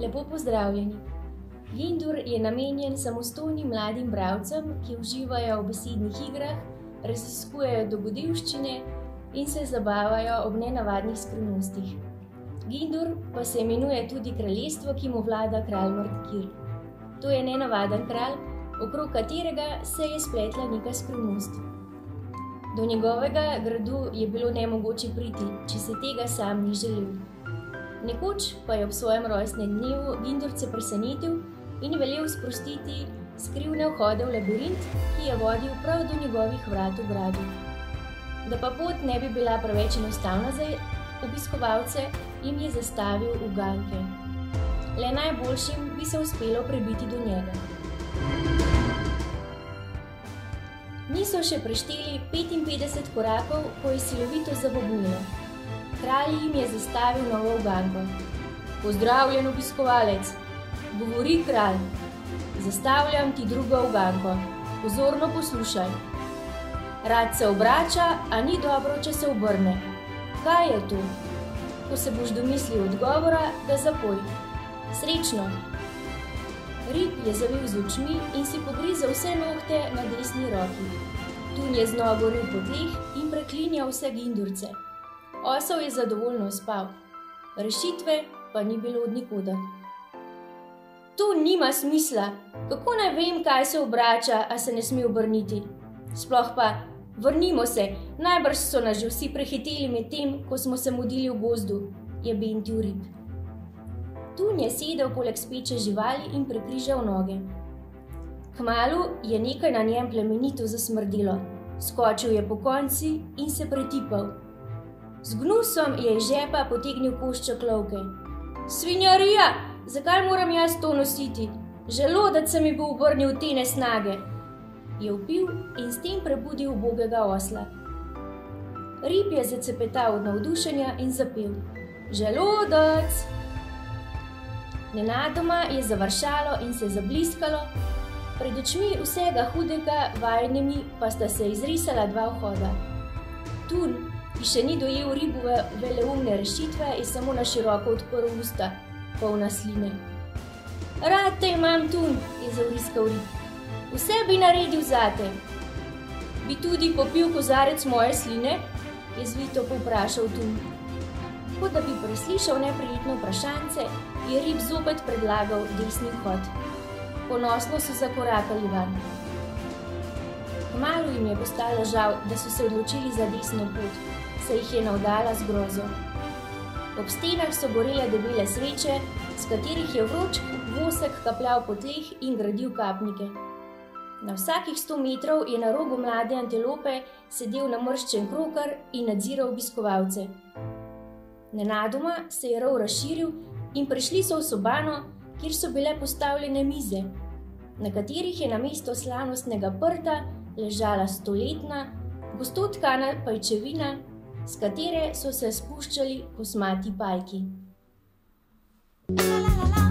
Lepo pozdravljeni. Gindur je namenjen samostojnim mladim bralcem, ki uživajo v besednih igrah, raziskujejo dogodivščine in se zabavajo ob nenavadnih skrivnostih. Gindur pa se imenuje tudi kraljestvo, ki mu vlada kralj Mordkir. To je nenavaden kralj, okrog katerega se je spletla neka skrivnost. Do njegovega gradu je bilo nemogoče priti, če se tega sam ni želel. Nekoč pa je ob svojem rojstnem dnevu Gindurce presenetil in velel sprostiti skrivne vhode v labirint, ki je vodil prav do njegovih vrat v gradu. Da pa pot ne bi bila preveč enostavna za obiskovalce, jim je zastavil uganke. Le najboljšim bi se uspelo prebiti do njega. Niso še prešteli 55 korakov, ko je silovito zabobnilo. Kralj jim je zastavil novo uganko. Pozdravljen, obiskovalec, govori kralj. Zastavljam ti drugo uganko. Pozorno poslušaj. Rad se obrača, a ni dobro, če se obrne. Kaj je to? Ko se boš domislil odgovora, ga zapoj. Srečno! Rib je zavil z očmi in si pogrizel vse nohte na desni roki. Tun je znova goril po tleh in preklinjal vse Gindurce. Osel je zadovoljno spal. Rešitve pa ni bilo od nikoder. To nima smisla. Kako naj vem, kaj se obrača, a se ne sme obrniti? Sploh pa, vrnimo se, najbrž so nas že vsi prehiteli med tem, ko smo se mudili v gozdu, je bentil Rib. Tun je sedel poleg speče živali in prekrižal noge. Kmalu je nekaj na njem plemenito zasmrdelo. Skočil je po konci in se pretipal. Z gnusom je iz žepa potegnil košček lovke. Svinjarija, zakaj moram jaz to nositi? Želodec se mi bo obrnil te nesnage, je vpil in s tem prebudil ubogega osla. Rib je zacepetal od navdušenja in zapel. Želodec! Nenadoma je završalo in se zabliskalo, pred očmi vsega hudega vajenimi pa sta se izrisala dva vhoda. Tun, ki še ni dojel Ribove veleumne rešitve, je samo na široko odprl usta, polna sline. Rad te imam, Tun, je zavriskal Rib. Vse bi naredil zate. Bi tudi popil kozarec moje sline? Je zvito povprašal Tun. Kot da bi preslišal neprijetno vprašance, je Rib zopet predlagal desni vhod. Ponosno so zakorakali vanj. Kmalu jim je postalo žal, da so se odločili za desno pot, saj jih je navdala z grozo. Ob stenah so gorele debele sveče, s katerih je vroč vosek kapljal po tleh in gradil kapnike. Na vsakih 100 metrov je na rogu mlade antilope sedel namrščen krokar in nadziral obiskovalce. Nenadoma se je rov razširil in prišli so v sobano, kjer so bile postavljene mize, na katerih je namesto slavnostnega prta ležala stoletna, gosto tkana pajčevina, s katere so se spuščali kosmati pajki. La, la, la, la.